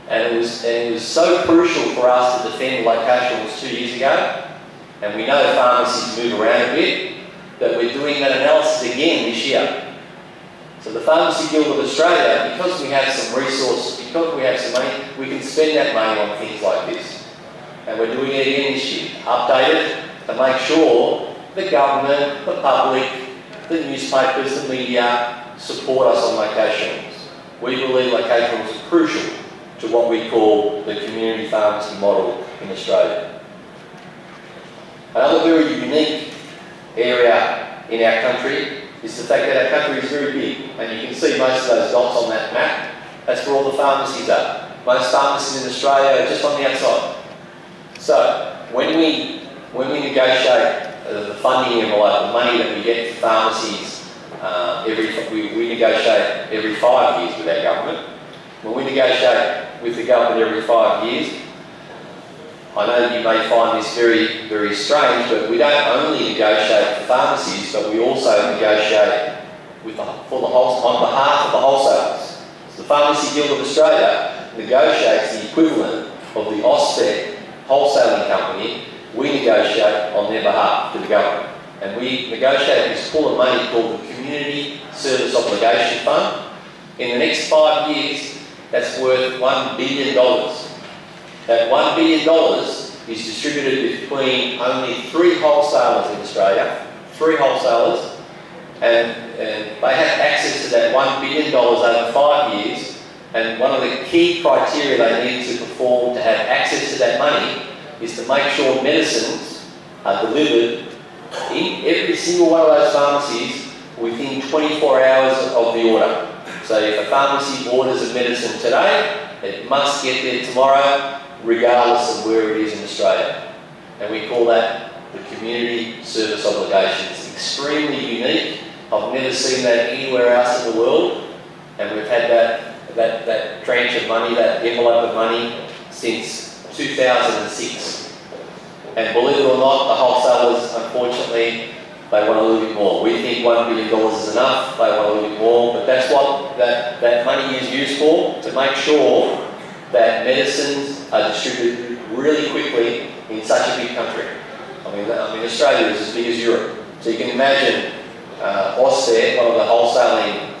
And it was so crucial for us to defend the location was 2 years ago, and we know pharmacies move around a bit, that we're doing that analysis again this year. So the Pharmacy Guild of Australia, because we have some resources, because we have some money, we can spend that money on things like this. And we're doing it again this year, updated to make sure the government, the public, the newspapers, the media support us on locations. We believe locations are crucial to what we call the community pharmacy model in Australia. Another very unique area in our country is the fact that our country is very big, and you can see most of those dots on that map. That's where all the pharmacies are. Most pharmacies in Australia are just on the outside. So when we negotiate the funding envelope, the money that we get for pharmacies, we negotiate every 5 years with our government. When we negotiate with the government every 5 years, I know you may find this very, very strange, but we don't only negotiate for pharmacies, but we also negotiate on behalf of the wholesalers. So the Pharmacy Guild of Australia negotiates the equivalent of the Auspec wholesaling company. We negotiate on their behalf to the government. And we negotiate this pool of money called the Community Service Obligation Fund. In the next 5 years, that's worth $1 billion. That $1 billion is distributed between only 3 wholesalers in Australia, 3 wholesalers, and they have access to that $1 billion over 5 years. And one of the key criteria they need to perform to have access to that money is to make sure medicines are delivered in every single one of those pharmacies within 24 hours of the order. So if a pharmacy orders a medicine today, it must get there tomorrow, regardless of where it is in Australia. And we call that the Community Service Obligation. It's extremely unique. I've never seen that anywhere else in the world. And we've had that tranche of money, that envelope of money, since 2006. And believe it or not, the wholesalers, unfortunately, they want a little bit more. We think $1 billion is enough, they want a little bit more, but that's what that money is used for, to make sure that medicines are distributed really quickly in such a big country. I mean Australia is as big as Europe. So you can imagine Auspec, one of the wholesaling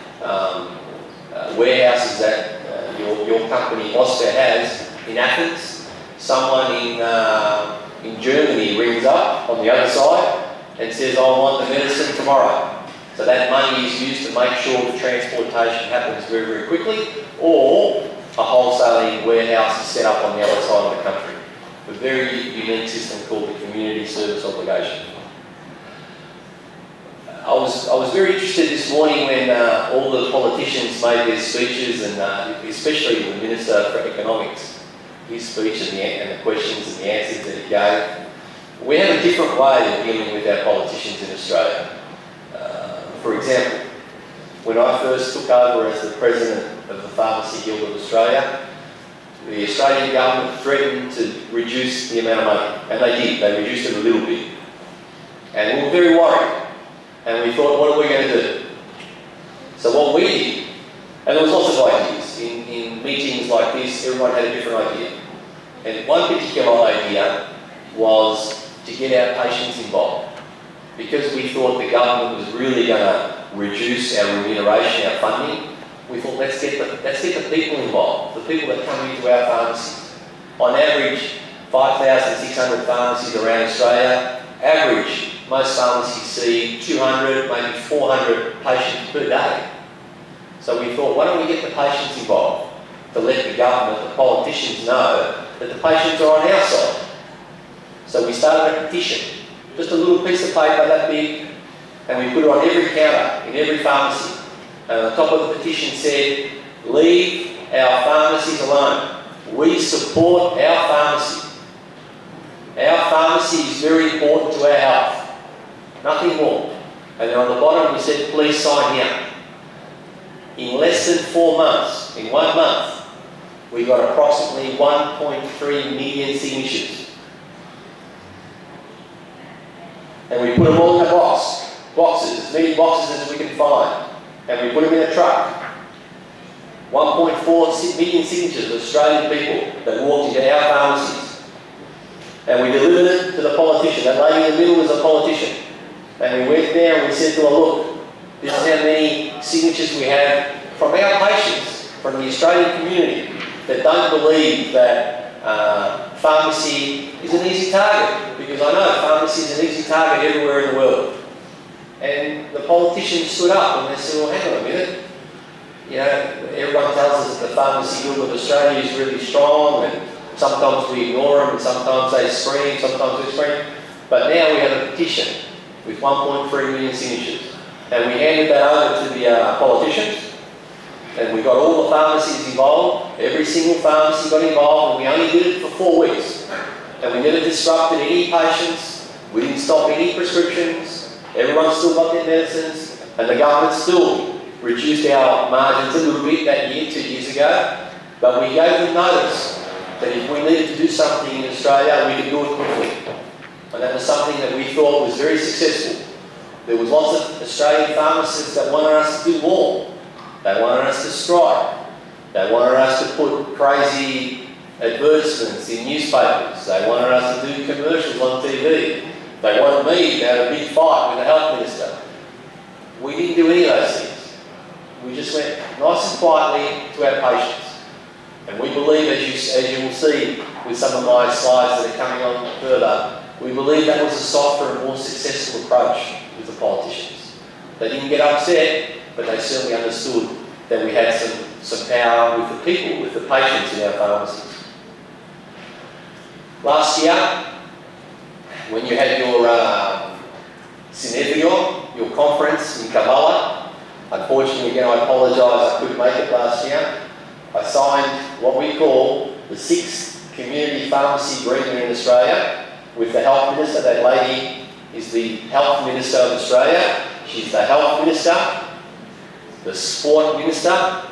warehouses that your company Auspec has in Athens. Someone in Germany rings up on the other side and says, I want the medicine tomorrow. So that money is used to make sure the transportation happens very, very quickly, or a wholesaling warehouse is set up on the other side of the country. A very unique system called the Community Service Obligation. I was very interested this morning when all the politicians made their speeches, and especially the Minister for Economics, his speech and the questions and the answers that he gave. We have a different way of dealing with our politicians in Australia. For example, when I first took over as the President of the Pharmacy Guild of Australia, the Australian government threatened to reduce the amount of money, and they did. They reduced it a little bit. And we were very worried. And we thought, what are we going to do? So what we did, and there was lots of ideas. In meetings like this, everyone had a different idea. And one particular idea was to get our patients involved. Because we thought the government was really going to reduce our remuneration, our funding, we thought let's get the people involved, the people that come into our pharmacies. On average, 5,600 pharmacies around Australia. Average, most pharmacies see 200, maybe 400 patients per day. So we thought, why don't we get the patients involved to let the government, the politicians know that the patients are on our side. So we started a petition, just a little piece of paper that big, and we put it on every counter in every pharmacy. And on the top of the petition said, leave our pharmacies alone. We support our pharmacy. Our pharmacy is very important to our health. Nothing more. And then on the bottom we said, please sign here. In less than 4 months, in 1 month, we got approximately 1.3 million signatures. And we put them all in a boxes, as many boxes as we can find. And we put them in a truck. 1.4 million signatures of Australian people that walked into our pharmacies. And we delivered it to the politician. That lady in the middle was a politician. And we went there and we said to her, look, this is how many signatures we have from our patients, from the Australian community, that don't believe that pharmacy is an easy target. Because I know pharmacy is an easy target everywhere in the world. And the politicians stood up and they said, well, hang on a minute. You know, everyone tells us that the pharmacy guild of Australia is really strong, and sometimes we ignore them, and sometimes they scream, sometimes we scream. But now we have a petition with 1.3 million signatures. And we handed that over to the politicians, and we got all the pharmacies involved. Every single pharmacy got involved, and we only did it for 4 weeks. And we never disrupted any patients, we didn't stop any prescriptions, everyone still got their medicines, and the government still reduced our margins a little bit that year, 2 years ago, but we gave them notice that if we needed to do something in Australia, we could do it quickly. And that was something that we thought was very successful. There was lots of Australian pharmacists that wanted us to do more. They wanted us to strike. They wanted us to put crazy advertisements in newspapers. They wanted us to do commercials on TV. They wanted me to have a big fight with the health minister. We didn't do any of those things. We just went nice and quietly to our patients. And we believe, as you will see with some of my slides that are coming on further, we believe that was a softer and more successful approach with the politicians. They didn't get upset, but they certainly understood that we had some power with the people, with the patients in our pharmacies. Last year, when you had your Synevio, your conference in Kavala, unfortunately, again, I apologise, I couldn't make it last year. I signed what we call the 6th Community Pharmacy Agreement in Australia with the Health Minister. That lady is the Health Minister of Australia. She's the Health Minister, the Sport Minister,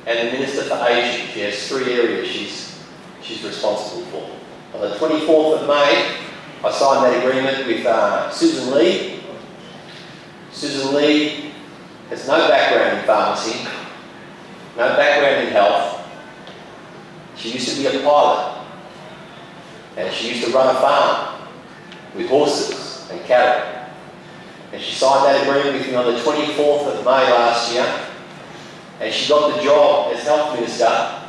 and the Minister for Asia. She has 3 areas she's responsible for. On the 24th of May, I signed that agreement with Susan Lee. Susan Lee has no background in pharmacy, no background in health. She used to be a pilot, and she used to run a farm with horses and cattle. And she signed that agreement with me on the 24th of May last year, and she got the job as Health Minister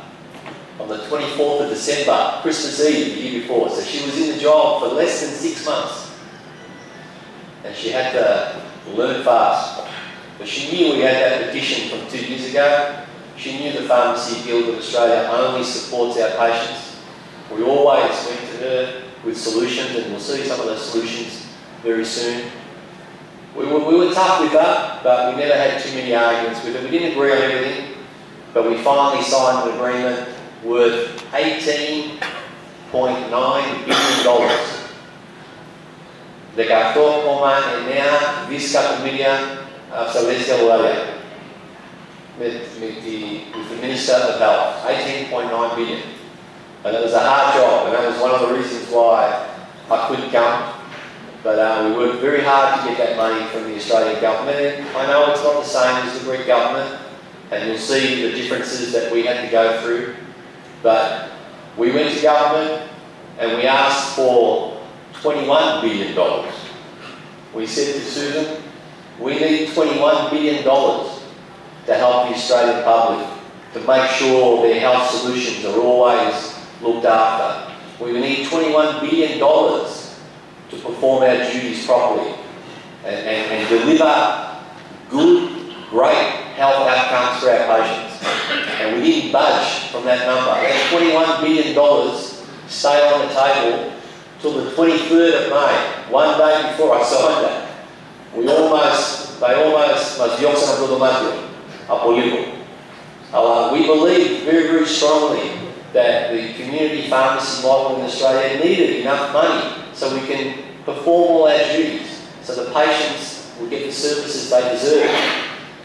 on the 24th of December, Christmas Eve, the year before. So she was in the job for less than 6 months. And she had to learn fast. But she knew we had that petition from 2 years ago. She knew the Pharmacy Guild of Australia only supports our patients. We always went to her with solutions, and we'll see some of those solutions very soon. We were tough with her, but we never had too many arguments with her. We didn't agree on everything, but we finally signed an agreement worth $18.9 billion. $18,9 δισεκατομμύρια στα πλαίσια Βουλγαρία with the Minister of Health, 18.9 billion. And it was a hard job, and that was one of the reasons why I couldn't come. But we worked very hard to get that money from the Australian government. And I know it's not the same as the Greek government, and you'll see the differences that we had to go through. But we went to government and we asked for $21 billion. We said to Susan, we need $21 billion to help the Australian public, to make sure their health solutions are always looked after. We need $21 billion to perform our duties properly and deliver good, great health outcomes for our patients. And we didn't budge from that number. That $21 billion stayed on the table till the 23rd of May, one day before I signed that. They almost μας διώξαν από το δωμάτιο, από λίγο. We believe very, very strongly that the community pharmacy model in Australia needed enough money so we can perform all our duties, so the patients will get the services they deserve.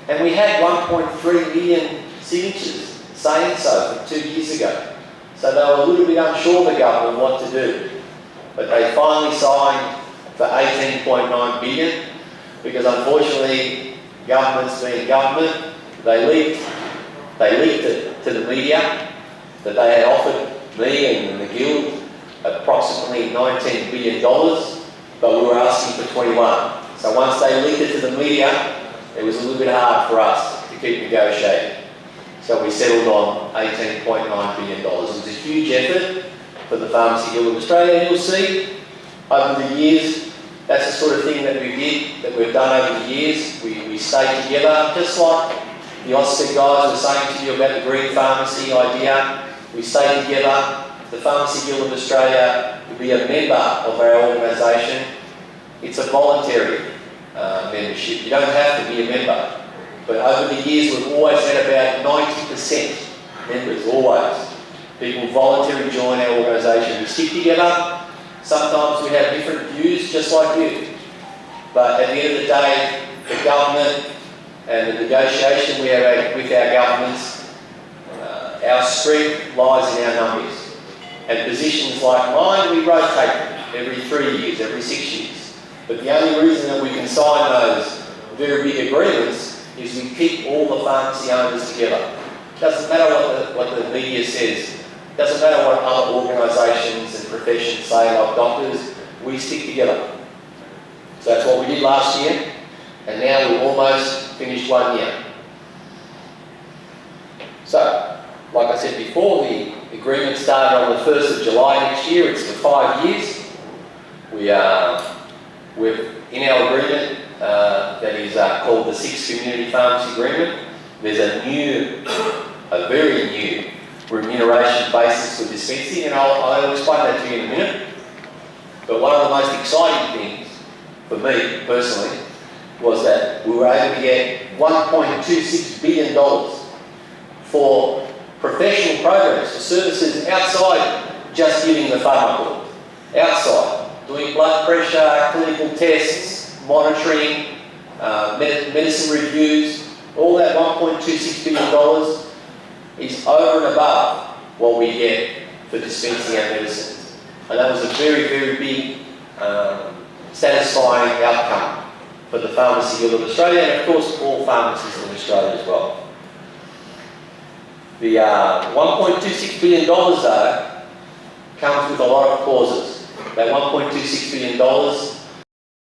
And we had 1.3 million signatures saying so from 2 years ago. So they were a little bit unsure, the government, what to do. But they finally signed for 18.9 billion, because unfortunately, governments being government, they leaked They leaked it to the media that they had offered me and the Guild approximately $19 billion, but we were asking for 21. So once they leaked it to the media, it was a little bit hard for us to keep negotiating. So we settled on $18.9 billion. It was a huge effort for the Pharmacy Guild of Australia, and you'll see over the years, that's the sort of thing that we did, that we've done over the years. We stayed together, just like the Austin guys were saying to you about the green pharmacy idea. We stayed together. The Pharmacy Guild of Australia to be a member of our organisation. It's a voluntary membership. You don't have to be a member. But over the years, we've always had about 90% members, always. People voluntarily join our organisation. We stick together. Sometimes we have different views, just like you. But at the end of the day, the government and the negotiation we have with our governments, our strength lies in our numbers. And positions like mine, we rotate them every 3 years, every 6 years. But the only reason that we can sign those very big agreements is we keep all the pharmacy owners together. It doesn't matter what the media says. It doesn't matter what other organisations and professions say, like doctors, we stick together. So that's what we did last year, and now we've almost finished 1 year. So, like I said before, the agreement started on the 1st of July next year. It's for 5 years. We're in our agreement that is called the Sixth Community Pharmacy Agreement. There's a very new remuneration basis for dispensing, and I'll explain that to you in a minute. But one of the most exciting things for me personally was that we were able to get $1.26 billion for professional programs, for services outside just giving the pharmacopoeia. Outside, doing blood pressure, clinical tests, monitoring, medicine reviews, all that $1.26 billion is over and above what we get for dispensing our medicines. And that was a very, very big, satisfying outcome for the Pharmacy Guild of Australia, and of course all pharmacists in Australia as well. The $1.26 billion though comes with a lot of clauses. That $1.26 billion